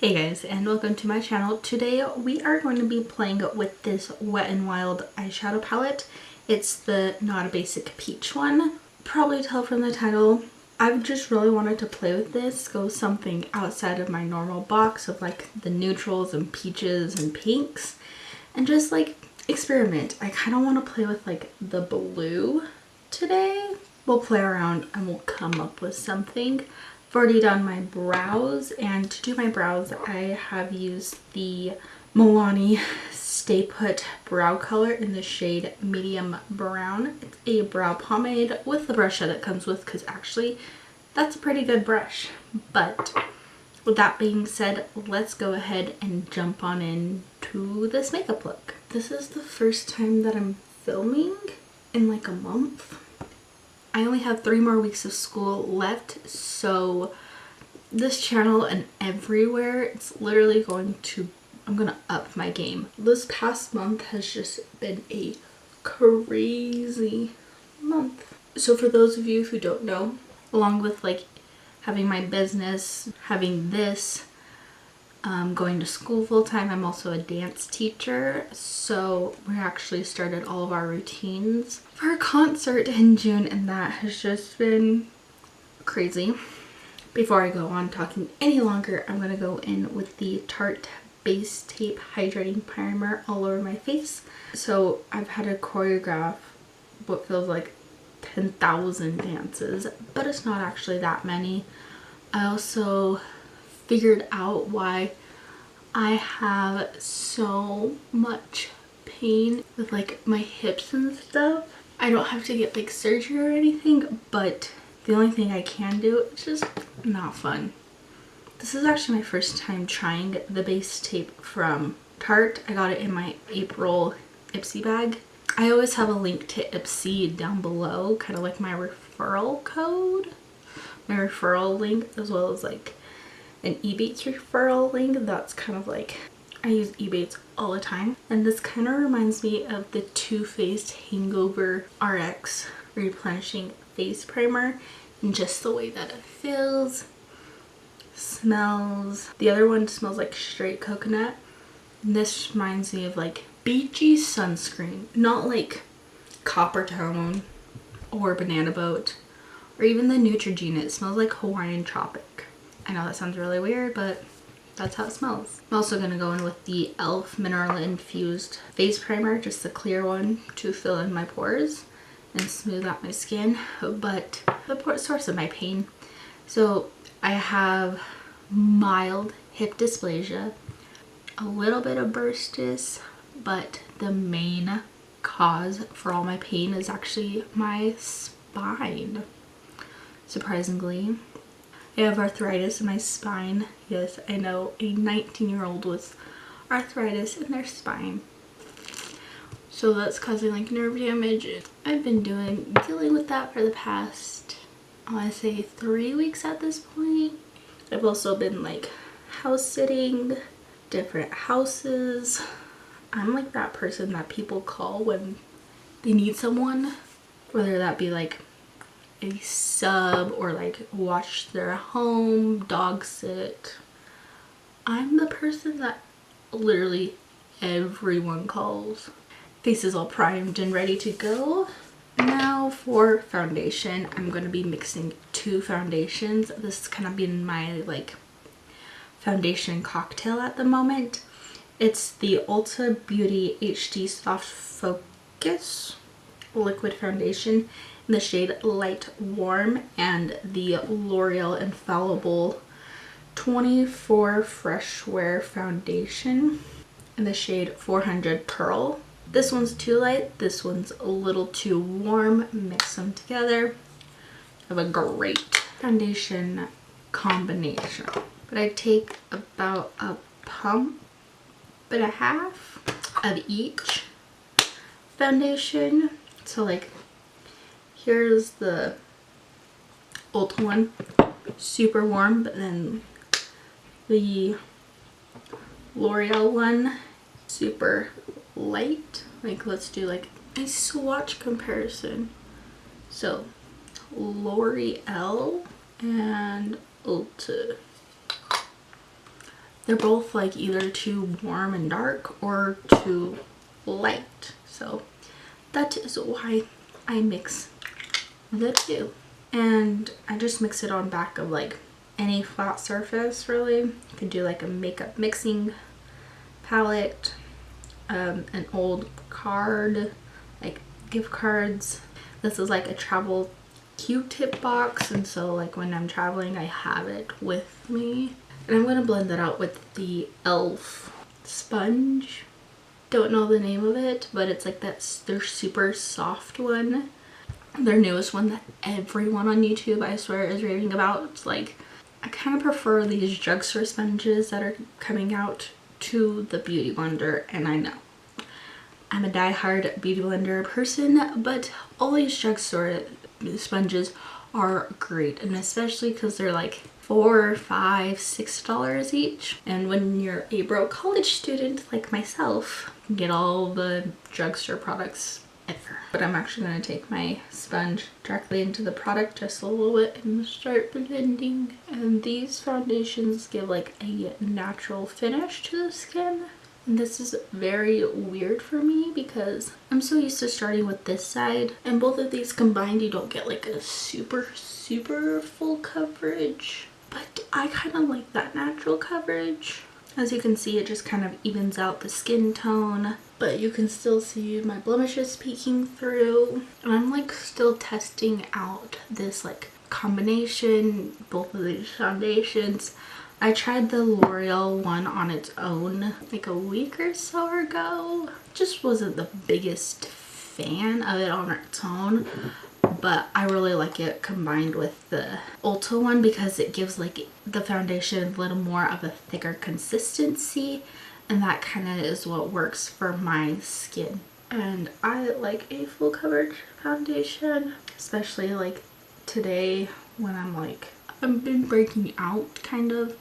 Hey guys, and welcome to my channel. Today we are going to be playing with this Wet n Wild eyeshadow palette. It's the Not a Basic Peach one. Probably tell from the title, I've just really wanted to play with this, go something outside of my normal box of like the neutrals and peaches and pinks, and just like experiment. I kind of want to play with like the blue today. We'll play around and we'll come up with something. I've already done my brows, and to do my brows I have used the Milani Stay Put brow color in the shade medium brown. It's a brow pomade with the brush that it comes with, because actually that's a pretty good brush. But with that being said, let's go ahead and jump on into this makeup look. This is the first time that I'm filming in like a month. I only have 3 more weeks of school left, so this channel and everywhere, it's literally I'm gonna up my game. This past month has just been a crazy month. So for those of you who don't know, along with like having my business, having this, going to school full-time, I'm also a dance teacher, so we actually started all of our routines for a concert in June, and that has just been crazy. Before I go on talking any longer, I'm gonna go in with the Tarte Base Tape Hydrating Primer all over my face. So I've had to choreograph what feels like 10,000 dances, but it's not actually that many. I also figured out why I have so much pain with like my hips and stuff. I don't have to get like surgery or anything, but the only thing I can do is just not fun. This is actually my first time trying the base tape from Tarte. I got it in my April yCEWY bag. I always have a link to yCEWY down below, kind of like my referral code, my referral link, as well as like an Ebates referral link. That's kind of like, I use Ebates all the time, and this kind of reminds me of the Too Faced Hangover RX Replenishing Face Primer, and just the way that it feels, smells. The other one smells like straight coconut, and this reminds me of like beachy sunscreen, not like Copper Tone or Banana Boat or even the Neutrogena. It smells like Hawaiian Tropic. I know that sounds really weird, but that's how it smells. I'm also going to go in with the e.l.f. Mineral Infused Face Primer, just the clear one, to fill in my pores and smooth out my skin, but the source of my pain. So I have mild hip dysplasia, a little bit of bursitis, but the main cause for all my pain is actually my spine, surprisingly. I have arthritis in my spine. Yes, I know, a 19-year-old with arthritis in their spine. So that's causing like nerve damage. I've been dealing with that for the past, I want to say 3 weeks at this point. I've also been like house sitting, different houses. I'm like that person that people call when they need someone, whether that be like a sub or like watch their home, dog sit. I'm the person that literally everyone calls. Face is all primed and ready to go. Now for foundation, I'm going to be mixing 2 foundations. This is kind of been my like foundation cocktail at the moment. It's the Ulta Beauty HD Soft Focus Liquid Foundation in the shade Light Warm, and the L'Oreal Infallible 24 Fresh Wear Foundation in the shade 400 Curl. This one's too light, this one's a little too warm. Mix them together. I have a great foundation combination. But I take about a pump and a half of each foundation. So like, here's the Ulta one, super warm, but then the L'Oreal one, super light. Like, let's do like a swatch comparison. So L'Oreal and Ulta. They're both like either too warm and dark or too light. So that is why I mix the two. And I just mix it on back of like any flat surface really. You could do like a makeup mixing palette, an old card, like gift cards. This is like a travel Q-tip box, and so like when I'm traveling I have it with me. And I'm gonna blend that out with the e.l.f. sponge. Don't know the name of it, but it's like their super soft one. Their newest one that everyone on YouTube I swear is raving about. It's like, I kind of prefer these drugstore sponges that are coming out to the Beauty Blender, and I know I'm a die-hard Beauty Blender person, but all these drugstore sponges are great, and especially because they're like $4, $5, $6 each. And when you're a broke college student like myself, you can get all the drugstore products ever. But I'm actually going to take my sponge directly into the product just a little bit and start blending. And these foundations give like a natural finish to the skin. And this is very weird for me because I'm so used to starting with this side, and both of these combined you don't get like a super full coverage, but I kind of like that natural coverage. As you can see, it just kind of evens out the skin tone, but you can still see my blemishes peeking through. And I'm like still testing out this like combination, both of these foundations. I tried the L'Oreal one on its own like a week or so ago. Just wasn't the biggest fan of it on its own, but I really like it combined with the Ulta one because it gives like the foundation a little more of a thicker consistency, and that kind of is what works for my skin. And I like a full coverage foundation, especially like today when I've been breaking out kind of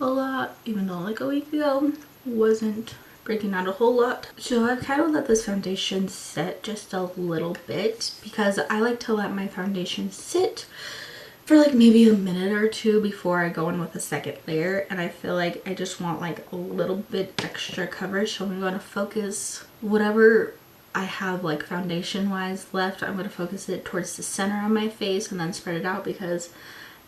a lot, even though like a week ago wasn't breaking out a whole lot. So I've kind of let this foundation set just a little bit because I like to let my foundation sit for like maybe a minute or two before I go in with a second layer, and I feel like I just want like a little bit extra coverage. So I'm going to focus whatever I have like foundation wise left, I'm going to focus it towards the center of my face and then spread it out because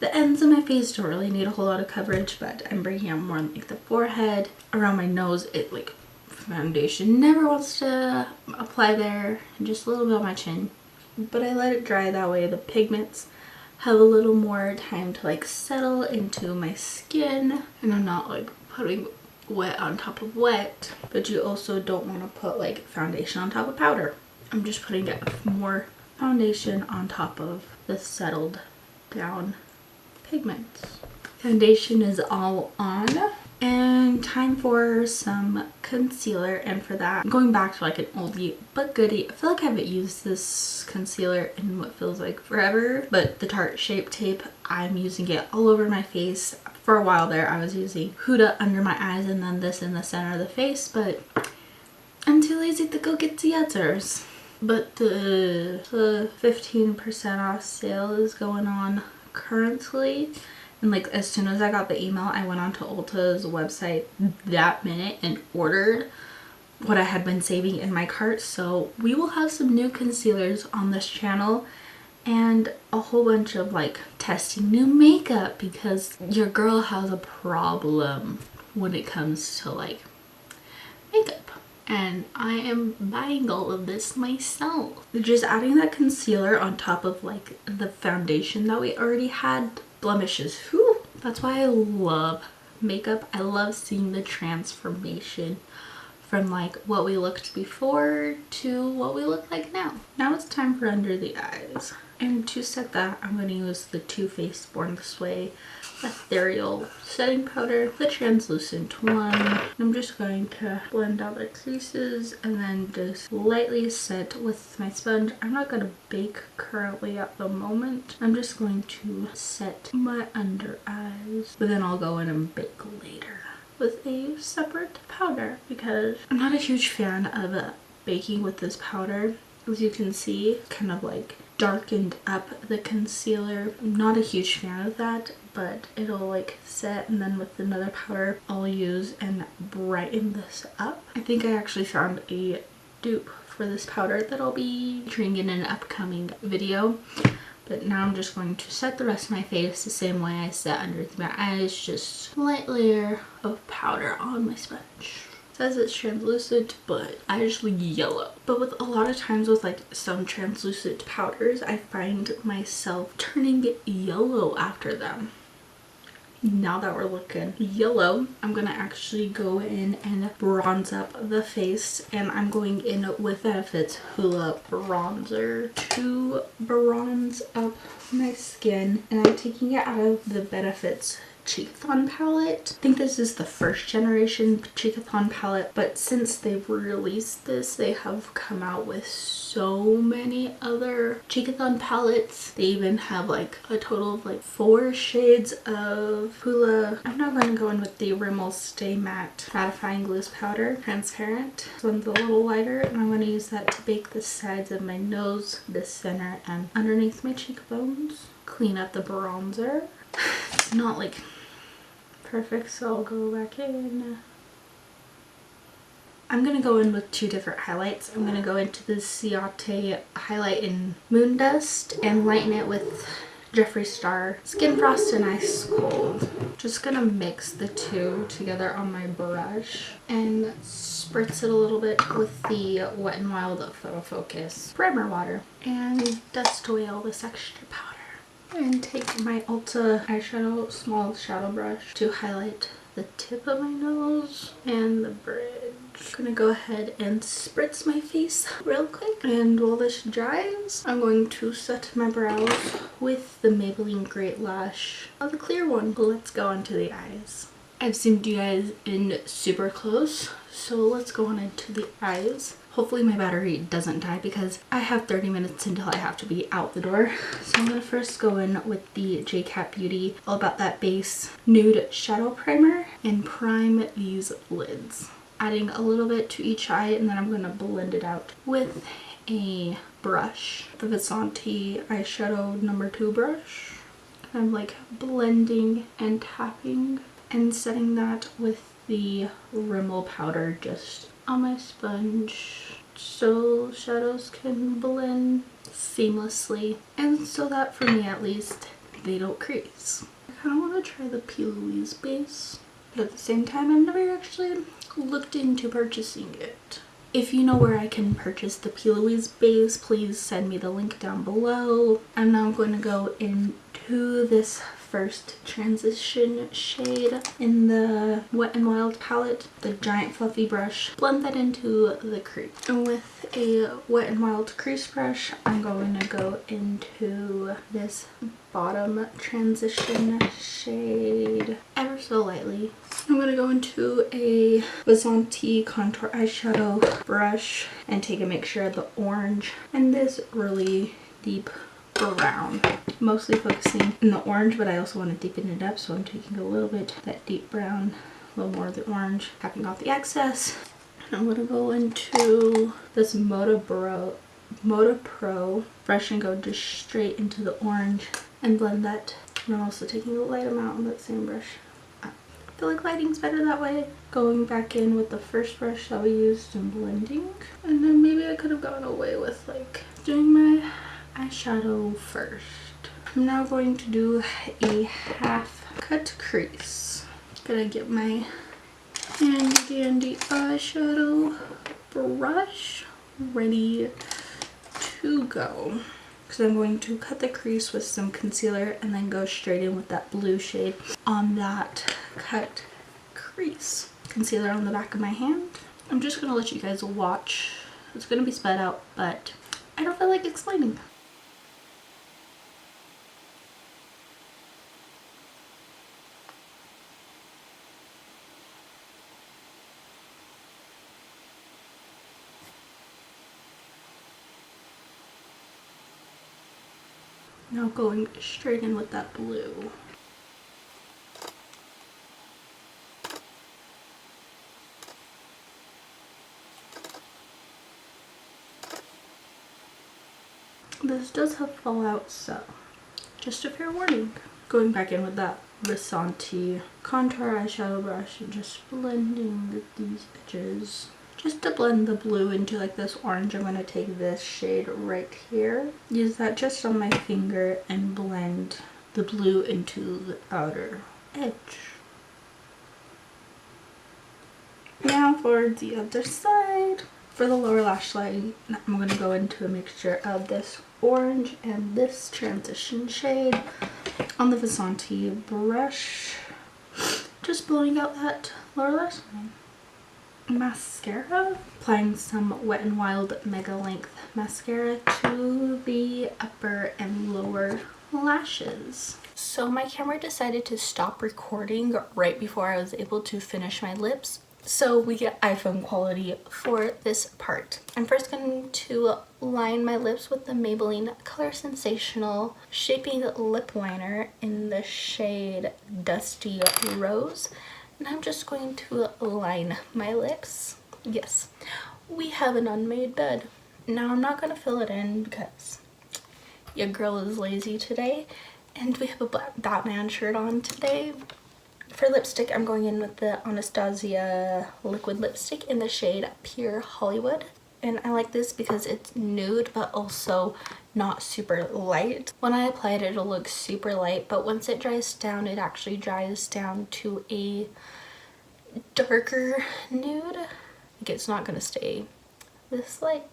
the ends of my face don't really need a whole lot of coverage, but I'm breaking out more like the forehead, around my nose. It like foundation never wants to apply there, and just a little bit on my chin, but I let it dry. That way the pigments have a little more time to like settle into my skin, and I'm not like putting wet on top of wet. But you also don't want to put like foundation on top of powder. I'm just putting more foundation on top of the settled down pigments. Foundation is all on, and time for some concealer. And for that, I'm going back to like an oldie but goodie. I feel like I haven't used this concealer in what feels like forever, but the Tarte Shape Tape, I'm using it all over my face. For a while there I was using Huda under my eyes and then this in the center of the face, but I'm too lazy to go get the others. But the 15% off sale is going on currently, and like as soon as I got the email I went onto Ulta's website that minute and ordered what I had been saving in my cart. So we will have some new concealers on this channel and a whole bunch of like testing new makeup, because your girl has a problem when it comes to like makeup, and I am buying all of this myself. Just adding that concealer on top of like the foundation that we already had, blemishes, whew, that's why I love makeup. I love seeing the transformation from like what we looked before to what we look like now. Now it's time for under the eyes, and to set that I'm going to use the Too Faced Born This Way ethereal setting powder, the translucent one. I'm just going to blend out the creases and then just lightly set with my sponge. I'm not going to bake currently at the moment. I'm just going to set my under eyes, but then I'll go in and bake later with a separate powder because I'm not a huge fan of baking with this powder. As you can see, kind of like darkened up the concealer. I'm not a huge fan of that, but it'll like set, and then with another powder I'll use and brighten this up. I think I actually found a dupe for this powder that I'll be featuring in an upcoming video. But now I'm just going to set the rest of my face the same way I set underneath my eyes, just a light layer of powder on my sponge. It says it's translucent, but I just look yellow. But with a lot of times with like some translucent powders, I find myself turning yellow after them. Now that we're looking yellow, I'm gonna actually go in and bronze up the face, and I'm going in with Benefit's Hoola bronzer to bronze up my skin, and I'm taking it out of the Benefit's Cheekathon palette. I think this is the first generation Cheekathon palette, but since they've released this, they have come out with so many other Cheekathon palettes. They even have like a total of like 4 shades of Hoola. I'm now going to go in with the Rimmel Stay Matte Mattifying Loose Powder, transparent. This one's a little lighter, and I'm going to use that to bake the sides of my nose, the center, and underneath my cheekbones. Clean up the bronzer. It's not like perfect, so I'll go back in. I'm gonna go in with 2 different highlights. I'm gonna go into the Ciate highlight in Moondust and lighten it with Jeffree Star Skin Frost and Ice Cold. Just gonna mix the 2 together on my brush and spritz it a little bit with the Wet n Wild Photo Focus primer water and dust away all this extra powder. And take my Ulta eyeshadow small shadow brush to highlight the tip of my nose and the bridge. I'm gonna go ahead and spritz my face real quick, and while this dries, I'm going to set my brows with the Maybelline Great Lash, the clear one. Let's go into the eyes. I've zoomed you guys in super close, so let's go on into the eyes. Hopefully my battery doesn't die because I have 30 minutes until I have to be out the door. So I'm going to first go in with the J.Cat Beauty All About That Base Nude Shadow Primer and prime these lids. Adding a little bit to each eye, and then I'm going to blend it out with a brush. The Visanti eyeshadow number 2 brush. I'm like blending and tapping and setting that with the Rimmel powder just on my sponge so shadows can blend seamlessly, and so that for me at least they don't crease. I kind of want to try the P. Louise base, but at the same time I've never actually looked into purchasing it. If you know where I can purchase the P. Louise base, please send me the link down below. I'm now going to go into this first transition shade in the Wet n Wild palette, the giant fluffy brush. Blend that into the crease. And with a Wet n Wild crease brush, I'm going to go into this bottom transition shade ever so lightly. I'm going to go into a Visanti contour eyeshadow brush and take a mixture of the orange and this really deep brown. Mostly focusing in the orange, but I also want to deepen it up, so I'm taking a little bit of that deep brown, a little more of the orange, tapping off the excess. And I'm going to go into this Moda Pro brush and go just straight into the orange and blend that. And I'm also taking a light amount on that same brush. I feel like lighting's better that way. Going back in with the first brush that we used and blending. And then maybe I could have gone away with like doing my eyeshadow first. I'm now going to do a half cut crease. Gonna get my handy dandy eyeshadow brush ready to go, because I'm going to cut the crease with some concealer and then go straight in with that blue shade on that cut crease. Concealer on the back of my hand. I'm just gonna let you guys watch. It's gonna be sped out, but I don't feel like explaining. Now going straight in with that blue. This does have fallout, so just a fair warning. Going back in with that Versace contour eyeshadow brush and just blending these edges. Just to blend the blue into like this orange, I'm going to take this shade right here. Use that just on my finger and blend the blue into the outer edge. Now for the other side. For the lower lash line, I'm going to go into a mixture of this orange and this transition shade on the Versace brush. Just blowing out that lower lash line. Mascara. Applying some Wet n Wild Mega Length mascara to the upper and lower lashes. So my camera decided to stop recording right before I was able to finish my lips. So we get iPhone quality for this part. I'm first going to line my lips with the Maybelline Color Sensational Shaping Lip Liner in the shade Dusty Rose. And I'm just going to line my lips. Yes, we have an unmade bed. Now I'm not going to fill it in because your girl is lazy today. And we have a black Batman shirt on today. For lipstick, I'm going in with the Anastasia liquid lipstick in the shade Pure Hollywood. And I like this because it's nude but also not super light. When I apply it, it'll look super light, but once it dries down, it actually dries down to a darker nude. Like, it's not gonna stay this light.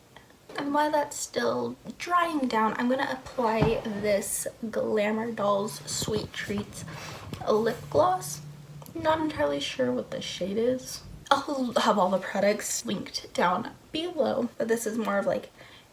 And while that's still drying down, I'm gonna apply this Glamour Dolls Sweet Treats lip gloss. Not entirely sure what the shade is. I'll have all the products linked down below, but this is more of like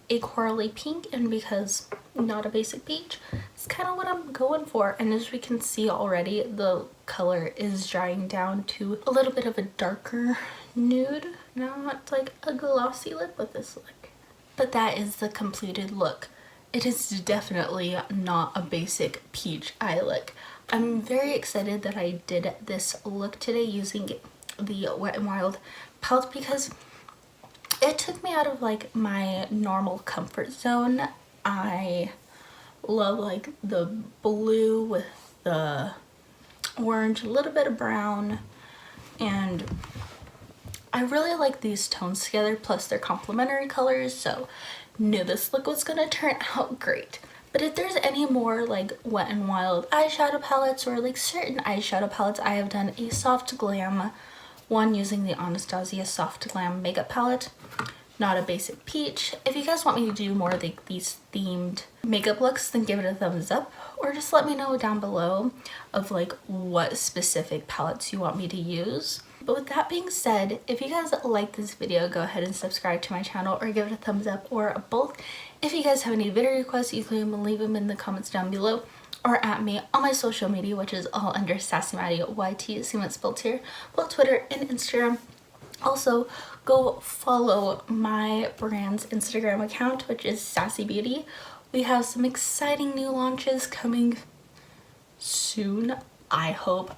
a corally pink, and because not a basic peach, it's kind of what I'm going for. And as we can see already, the color is drying down to a little bit of a darker nude. Not like a glossy lip with this look, but that is the completed look. It is definitely not a basic peach eye look. I'm very excited that I did this look today using the Wet n Wild palette because it took me out of like my normal comfort zone. I love like the blue with the orange, a little bit of brown, and I really like these tones together, plus they're complementary colors, so knew this look was gonna turn out great. But if there's any more like Wet n Wild eyeshadow palettes or like certain eyeshadow palettes, I have done a Soft Glam one using the Anastasia Soft Glam makeup palette, not a basic peach. If you guys want me to do more like these themed makeup looks, then give it a thumbs up, or just let me know down below of like what specific palettes you want me to use. But with that being said, if you guys like this video, go ahead and subscribe to my channel or give it a thumbs up, or both. If you guys have any video requests, you can leave them in the comments down below or at me on my social media, which is all under SassieBeauty YT, see what's spelled here, both Twitter and Instagram. Also, go follow my brand's Instagram account, which is SassieBeauty. We have some exciting new launches coming soon, I hope.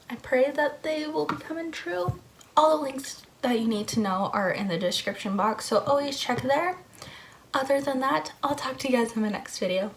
I pray that they will be coming true. All the links that you need to know are in the description box, so always check there. Other than that, I'll talk to you guys in my next video.